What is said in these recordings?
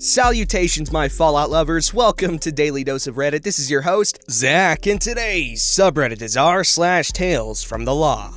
Salutations, my Fallout lovers. Welcome to Daily Dose of Reddit. This is your host, Zach, and today's subreddit is r/TalesFromTheLaw.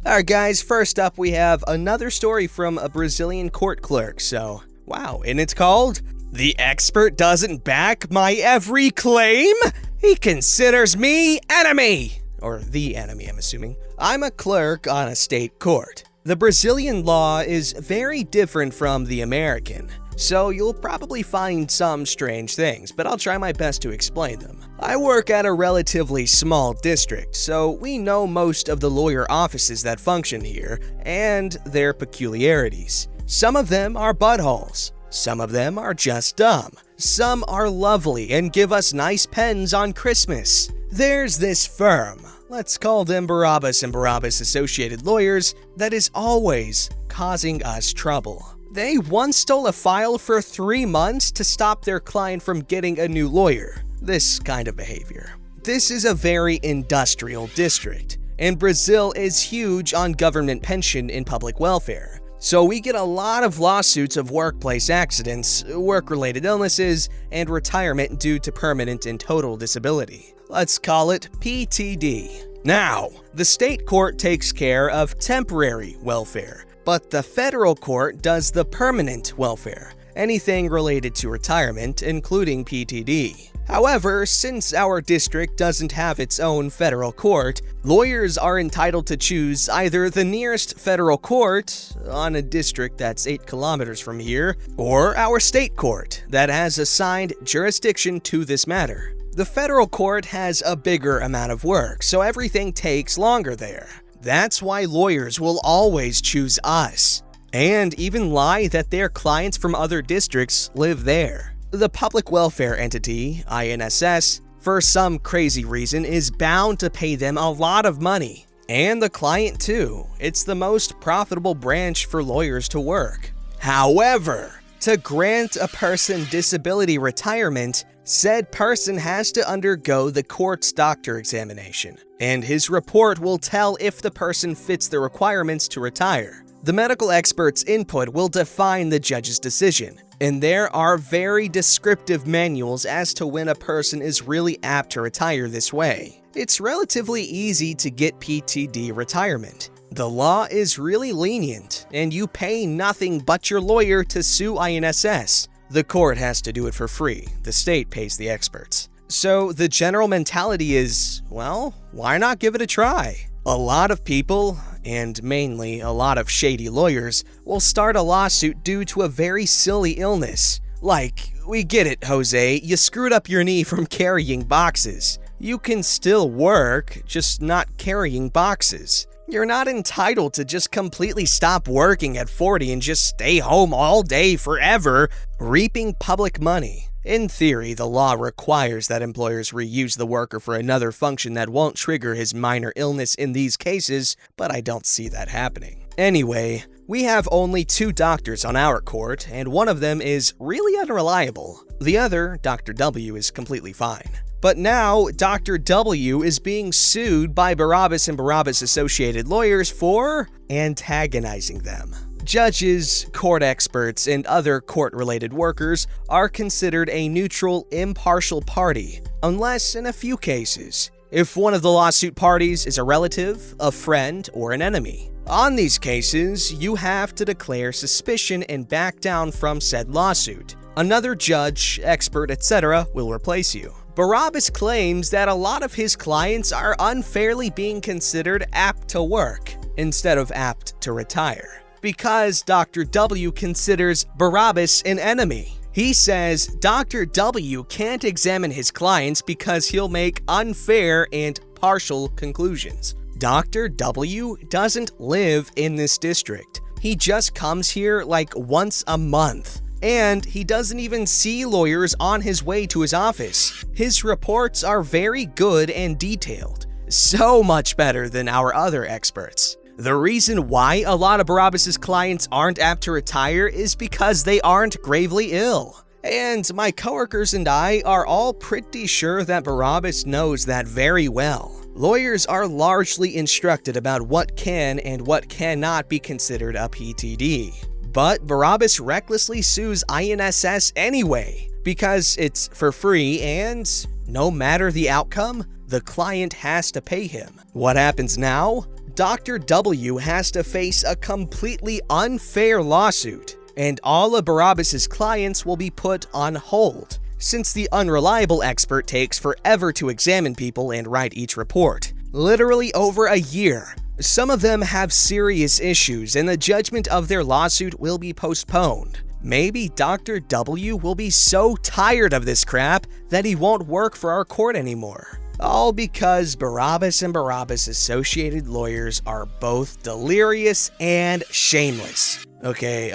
Alright guys, first up we have another story from a Brazilian court clerk, so wow, and it's called, "The Expert Doesn't Back My Every Claim? He Considers Me Enemy!" Or the enemy, I'm assuming. I'm a clerk on a state court. The Brazilian law is very different from the American, so you'll probably find some strange things, but I'll try my best to explain them. I work at a relatively small district, so we know most of the lawyer offices that function here, and their peculiarities. Some of them are buttholes. Some of them are just dumb. Some are lovely and give us nice pens on Christmas. There's this firm, let's call them Barabbas and Barabbas Associated Lawyers, that is always causing us trouble. They once stole a file for 3 months to stop their client from getting a new lawyer. This kind of behavior. This is a very industrial district, and Brazil is huge on government pension and public welfare. So we get a lot of lawsuits of workplace accidents, work-related illnesses, and retirement due to permanent and total disability. Let's call it PTD. Now, the state court takes care of temporary welfare, but the federal court does the permanent welfare, anything related to retirement, including PTD. However, since our district doesn't have its own federal court, lawyers are entitled to choose either the nearest federal court, on a district that's 8 kilometers from here, or our state court that has assigned jurisdiction to this matter. The federal court has a bigger amount of work, so everything takes longer there. That's why lawyers will always choose us, and even lie that their clients from other districts live there. The public welfare entity, INSS, for some crazy reason is bound to pay them a lot of money. And the client too. It's the most profitable branch for lawyers to work. However, to grant a person disability retirement, said person has to undergo the court's doctor examination, and his report will tell if the person fits the requirements to retire. The medical expert's input will define the judge's decision, and there are very descriptive manuals as to when a person is really apt to retire this way. It's relatively easy to get PTD retirement. The law is really lenient, and you pay nothing but your lawyer to sue INSS. The court has to do it for free. The state pays the experts. So the general mentality is, well, why not give it a try? A lot of people, and mainly a lot of shady lawyers, will start a lawsuit due to a very silly illness. Like, we get it, Jose, you screwed up your knee from carrying boxes. You can still work, just not carrying boxes. You're not entitled to just completely stop working at 40 and just stay home all day forever, reaping public money. In theory, the law requires that employers reuse the worker for another function that won't trigger his minor illness in these cases, but I don't see that happening. Anyway, we have only 2 doctors on our court, and one of them is really unreliable. The other, Dr. W, is completely fine. But now, Dr. W is being sued by Barabbas and Barabbas Associated Lawyers for antagonizing them. Judges, court experts, and other court-related workers are considered a neutral, impartial party, unless in a few cases, if one of the lawsuit parties is a relative, a friend, or an enemy. On these cases, you have to declare suspicion and back down from said lawsuit. Another judge, expert, etc. will replace you. Barabbas claims that a lot of his clients are unfairly being considered apt to work instead of apt to retire, because Dr. W considers Barabbas an enemy. He says Dr. W can't examine his clients because he'll make unfair and partial conclusions. Dr. W doesn't live in this district. He just comes here like once a month. And he doesn't even see lawyers on his way to his office. His reports are very good and detailed, so much better than our other experts. The reason why a lot of Barabbas' clients aren't apt to retire is because they aren't gravely ill. And my coworkers and I are all pretty sure that Barabbas knows that very well. Lawyers are largely instructed about what can and what cannot be considered a PTD. But Barabbas recklessly sues INSS anyway, because it's for free and, no matter the outcome, the client has to pay him. What happens now? Dr. W has to face a completely unfair lawsuit, and all of Barabbas' clients will be put on hold, since the unreliable expert takes forever to examine people and write each report. Literally over a year. Some of them have serious issues, and the judgment of their lawsuit will be postponed. Maybe Dr. W will be so tired of this crap that he won't work for our court anymore. All because Barabbas and Barabbas associated lawyers are both delirious and shameless. Okay,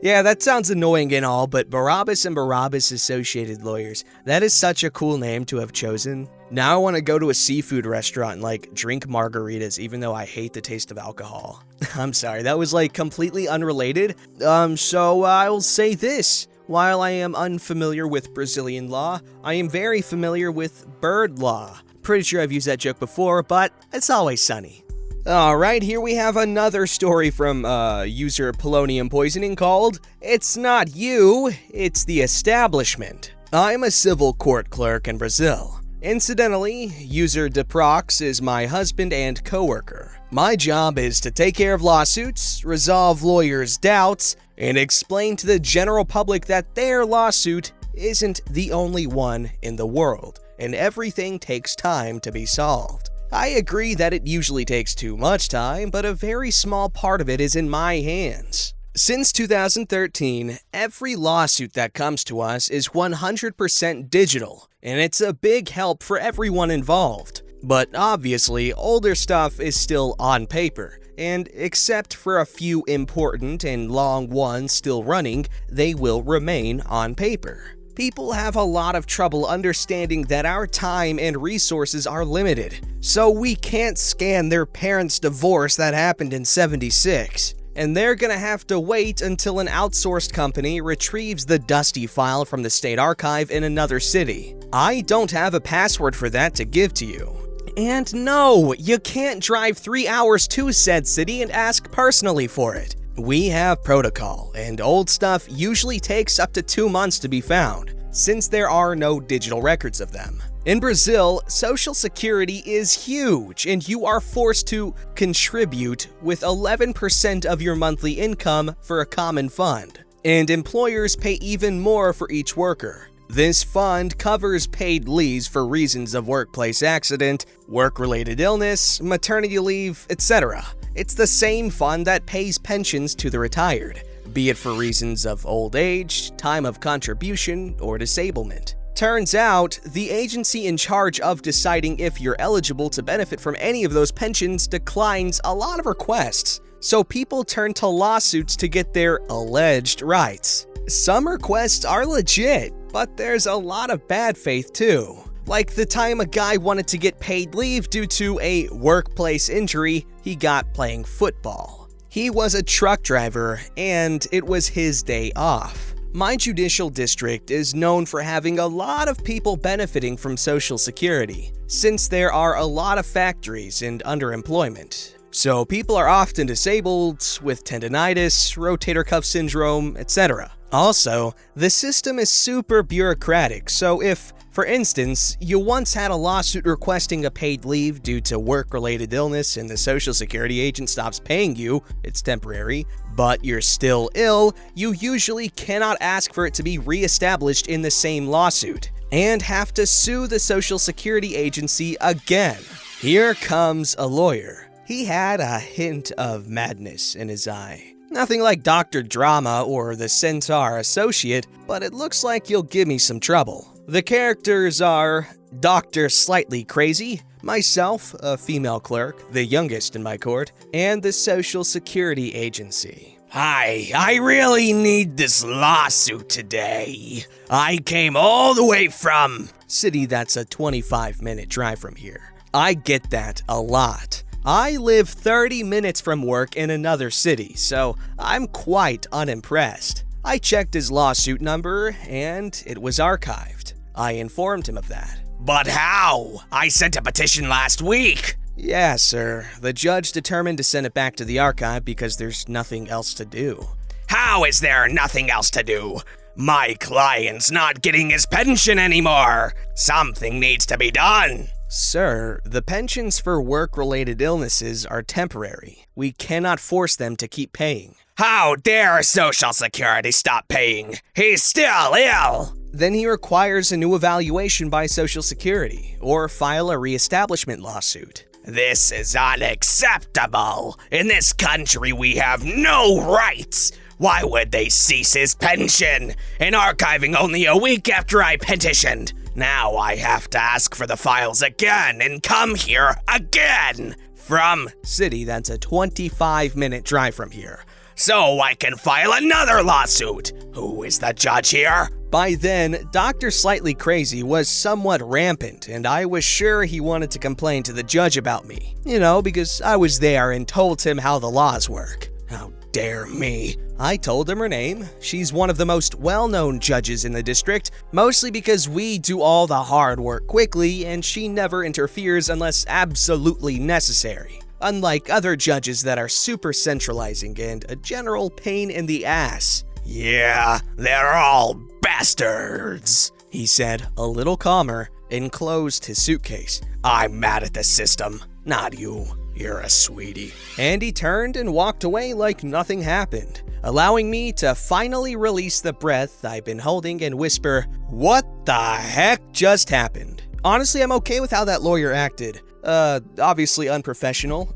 yeah, that sounds annoying and all, but Barabbas and Barabbas associated lawyers, that is such a cool name to have chosen. Now I want to go to a seafood restaurant and like drink margaritas, even though I hate the taste of alcohol. I'm sorry, that was like completely unrelated. So I'll say this. While I am unfamiliar with Brazilian law, I am very familiar with bird law. Pretty sure I've used that joke before, but it's always sunny. Alright, here we have another story from user Polonium Poisoning called, "It's Not You, It's the Establishment." I'm a civil court clerk in Brazil. Incidentally, user Deprox is my husband and coworker. My job is to take care of lawsuits, resolve lawyers' doubts, and explain to the general public that their lawsuit isn't the only one in the world, and everything takes time to be solved. I agree that it usually takes too much time, but a very small part of it is in my hands. Since 2013, every lawsuit that comes to us is 100% digital, and it's a big help for everyone involved. But obviously, older stuff is still on paper, and except for a few important and long ones still running, they will remain on paper. People have a lot of trouble understanding that our time and resources are limited, so we can't scan their parents' divorce that happened in '76. And they're gonna have to wait until an outsourced company retrieves the dusty file from the state archive in another city. I don't have a password for that to give to you. And no, you can't drive 3 hours to said city and ask personally for it. We have protocol, and old stuff usually takes up to 2 months to be found, since there are no digital records of them. In Brazil, Social Security is huge, and you are forced to contribute with 11% of your monthly income for a common fund. And employers pay even more for each worker. This fund covers paid leaves for reasons of workplace accident, work-related illness, maternity leave, etc. It's the same fund that pays pensions to the retired, be it for reasons of old age, time of contribution, or disablement. Turns out, the agency in charge of deciding if you're eligible to benefit from any of those pensions declines a lot of requests, so people turn to lawsuits to get their alleged rights. Some requests are legit, but there's a lot of bad faith too. Like the time a guy wanted to get paid leave due to a workplace injury he got playing football. He was a truck driver, and it was his day off. My judicial district is known for having a lot of people benefiting from Social Security, since there are a lot of factories and underemployment. So people are often disabled with tendinitis, rotator cuff syndrome, etc. Also, the system is super bureaucratic, so if, for instance, you once had a lawsuit requesting a paid leave due to work-related illness and the Social Security agent stops paying you, it's temporary, but you're still ill, you usually cannot ask for it to be re-established in the same lawsuit, and have to sue the Social Security agency again. Here comes a lawyer. He had a hint of madness in his eye. Nothing like Dr. Drama or the Centaur Associate, but it looks like you'll give me some trouble. The characters are Dr. Slightly Crazy, myself, a female clerk, the youngest in my court, and the Social Security Agency. Hi, I really need this lawsuit today. I came all the way from city that's a 25-minute drive from here. I get that a lot. I live 30 minutes from work in another city, so I'm quite unimpressed. I checked his lawsuit number, and it was archived. I informed him of that. But how? I sent a petition last week. Yeah, sir. The judge determined to send it back to the archive because there's nothing else to do. How is there nothing else to do? My client's not getting his pension anymore. Something needs to be done. Sir, the pensions for work-related illnesses are temporary. We cannot force them to keep paying. How dare Social Security stop paying? He's still ill. Then he requires a new evaluation by Social Security, or file a reestablishment lawsuit. This is unacceptable. In this country, we have no rights. Why would they cease his pension? And archiving only a week after I petitioned. Now I have to ask for the files again and come here again. From city that's a 25-minute drive from here. So I can file another lawsuit. Who is the judge here? By then, Dr. Slightly Crazy was somewhat rampant, and I was sure he wanted to complain to the judge about me. You know, because I was there and told him how the laws work. How dare me? I told him her name. She's one of the most well-known judges in the district, mostly because we do all the hard work quickly, and she never interferes unless absolutely necessary. Unlike other judges that are super centralizing and a general pain in the ass. Yeah, they're all bastards, he said, a little calmer, and closed his suitcase. I'm mad at the system, not you. You're a sweetie. And he turned and walked away like nothing happened, allowing me to finally release the breath I've been holding and whisper, "What the heck just happened?" Honestly, I'm okay with how that lawyer acted. Obviously unprofessional.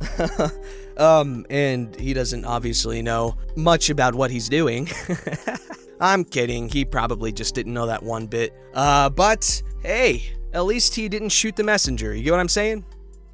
And he doesn't obviously know much about what he's doing. I'm kidding, he probably just didn't know that one bit. But hey, at least he didn't shoot the messenger, you get what I'm saying?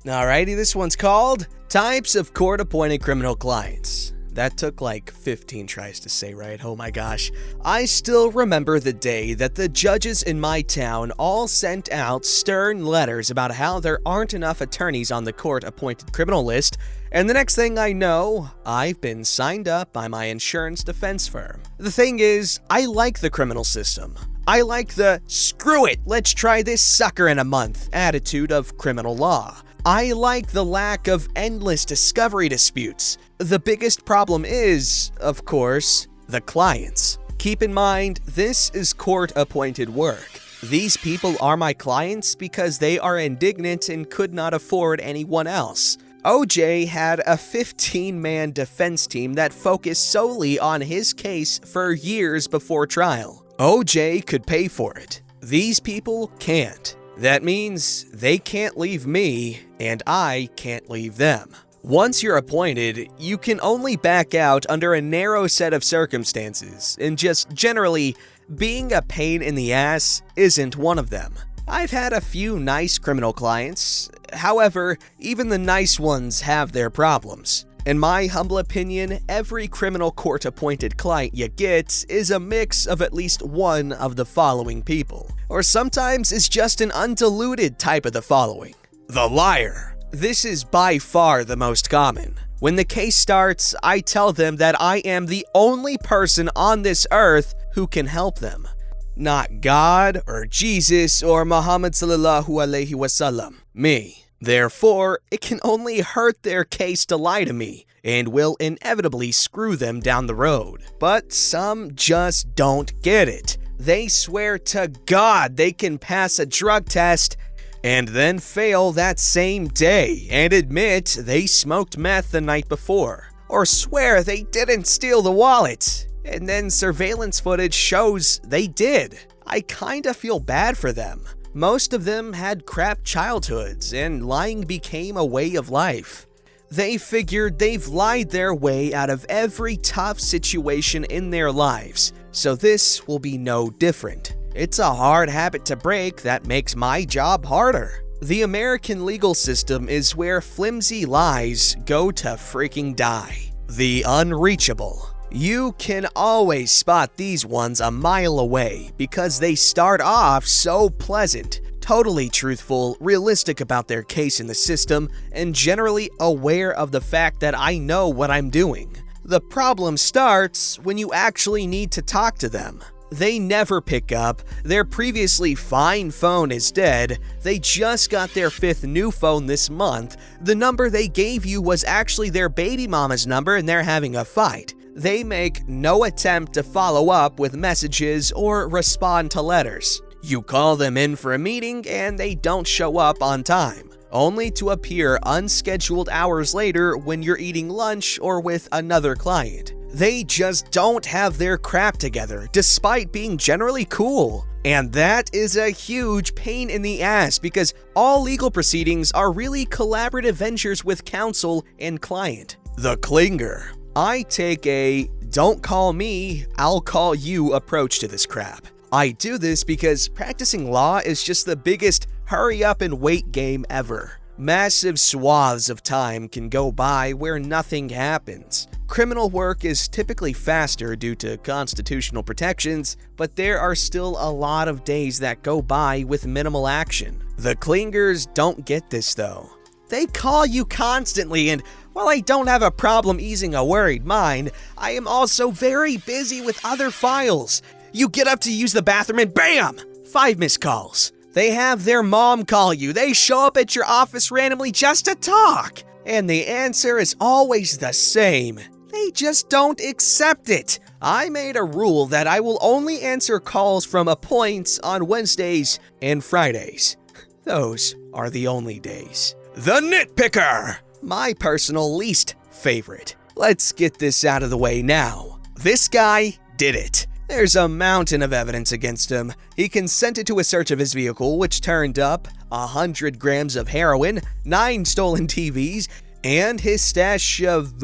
Alrighty, this one's called Types of Court-Appointed Criminal Clients. That took like 15 tries to say right, oh my gosh. I still remember the day that the judges in my town all sent out stern letters about how there aren't enough attorneys on the court-appointed criminal list, and the next thing I know, I've been signed up by my insurance defense firm. The thing is, I like the criminal system. I like the screw it, let's try this sucker in a month attitude of criminal law. I like the lack of endless discovery disputes. The biggest problem is, of course, the clients. Keep in mind, this is court-appointed work. These people are my clients because they are indignant and could not afford anyone else. OJ had a 15-man defense team that focused solely on his case for years before trial. OJ could pay for it. These people can't. That means they can't leave me, and I can't leave them. Once you're appointed, you can only back out under a narrow set of circumstances, and just generally, being a pain in the ass isn't one of them. I've had a few nice criminal clients, however, even the nice ones have their problems. In my humble opinion, every criminal court-appointed client you get is a mix of at least one of the following people. Or sometimes it's just an undiluted type of the following. The liar. This is by far the most common. When the case starts, I tell them that I am the only person on this earth who can help them. Not God, or Jesus, or Muhammad sallallahu alaihi wasallam. Me. Therefore, it can only hurt their case to lie to me, and will inevitably screw them down the road. But some just don't get it. They swear to God they can pass a drug test, and then fail that same day, and admit they smoked meth the night before. Or swear they didn't steal the wallet, and then surveillance footage shows they did. I kinda feel bad for them. Most of them had crap childhoods, and lying became a way of life. They figured they've lied their way out of every tough situation in their lives, so this will be no different. It's a hard habit to break that makes my job harder. The American legal system is where flimsy lies go to freaking die. The unreachable. You can always spot these ones a mile away because they start off so pleasant, totally truthful, realistic about their case in the system, and generally aware of the fact that I know what I'm doing. The problem starts when you actually need to talk to them. They never pick up, their previously fine phone is dead, they just got their 5th new phone this month, the number they gave you was actually their baby mama's number and they're having a fight. They make no attempt to follow up with messages or respond to letters. You call them in for a meeting and they don't show up on time, only to appear unscheduled hours later when you're eating lunch or with another client. They just don't have their crap together, despite being generally cool. And that is a huge pain in the ass because all legal proceedings are really collaborative ventures with counsel and client. The clinger. I take a don't call me, I'll call you approach to this crap. I do this because practicing law is just the biggest hurry up and wait game ever. Massive swaths of time can go by where nothing happens. Criminal work is typically faster due to constitutional protections, but there are still a lot of days that go by with minimal action. The clingers don't get this though. They call you constantly, and while I don't have a problem easing a worried mind, I am also very busy with other files. You get up to use the bathroom and BAM! 5 missed calls. They have their mom call you. They show up at your office randomly just to talk. And the answer is always the same. They just don't accept it. I made a rule that I will only answer calls from appoints on Wednesdays and Fridays. Those are the only days. The nitpicker! My personal least favorite. Let's get this out of the way now. This guy did it. There's a mountain of evidence against him. He consented to a search of his vehicle, which turned up 100 grams of heroin, 9 stolen TVs, and his stash of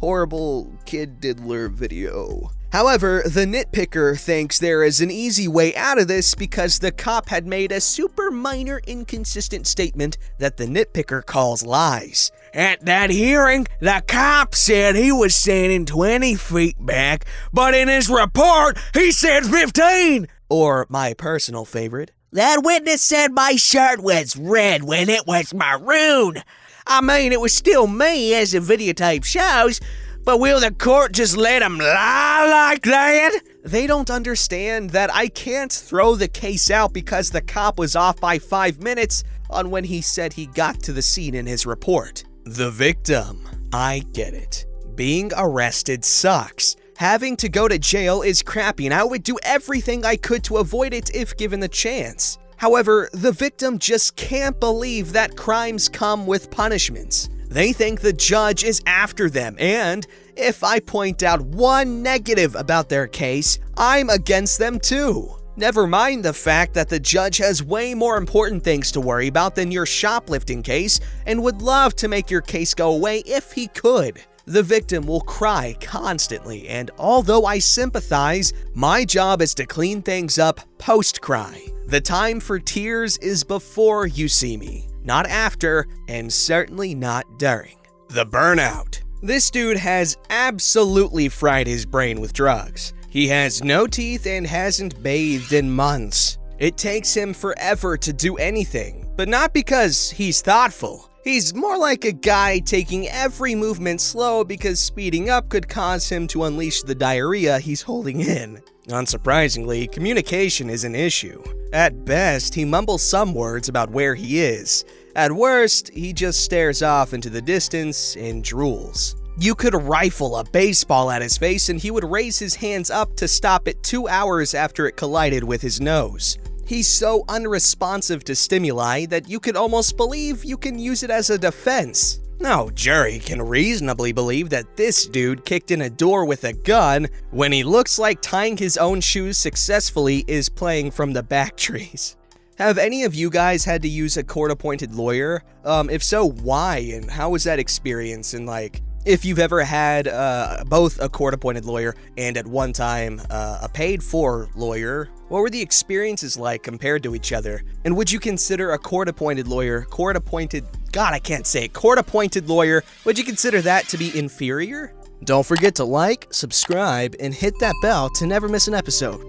horrible kid diddler video. However, the nitpicker thinks there is an easy way out of this because the cop had made a super minor inconsistent statement that the nitpicker calls lies. At that hearing, the cop said he was standing 20 feet back, but in his report, he said 15! Or my personal favorite, that witness said my shirt was red when it was maroon. I mean, it was still me as the videotape shows, but will the court just let him lie like that? They don't understand that I can't throw the case out because the cop was off by 5 minutes on when he said he got to the scene in his report. The victim. I get it. Being arrested sucks. Having to go to jail is crappy and I would do everything I could to avoid it if given the chance. However, the victim just can't believe that crimes come with punishments. They think the judge is after them, and if I point out one negative about their case, I'm against them too. Never mind the fact that the judge has way more important things to worry about than your shoplifting case and would love to make your case go away if he could. The victim will cry constantly, and although I sympathize, my job is to clean things up post-cry. The time for tears is before you see me, not after, and certainly not during. The burnout. This dude has absolutely fried his brain with drugs. He has no teeth and hasn't bathed in months. It takes him forever to do anything, but not because he's thoughtful. He's more like a guy taking every movement slow because speeding up could cause him to unleash the diarrhea he's holding in. Unsurprisingly, communication is an issue. At best, he mumbles some words about where he is. At worst, he just stares off into the distance and drools. You could rifle a baseball at his face and he would raise his hands up to stop it 2 hours after it collided with his nose. He's so unresponsive to stimuli that you could almost believe you can use it as a defense. No jury can reasonably believe that this dude kicked in a door with a gun when he looks like tying his own shoes successfully is playing from the back trees. Have any of you guys had to use a court-appointed lawyer? If so, why, and how was that experience? And if you've ever had both a court-appointed lawyer and at one time a paid-for lawyer, what were the experiences like compared to each other? And would you consider a court-appointed lawyer, court-appointed lawyer, would you consider that to be inferior? Don't forget to like, subscribe, and hit that bell to never miss an episode.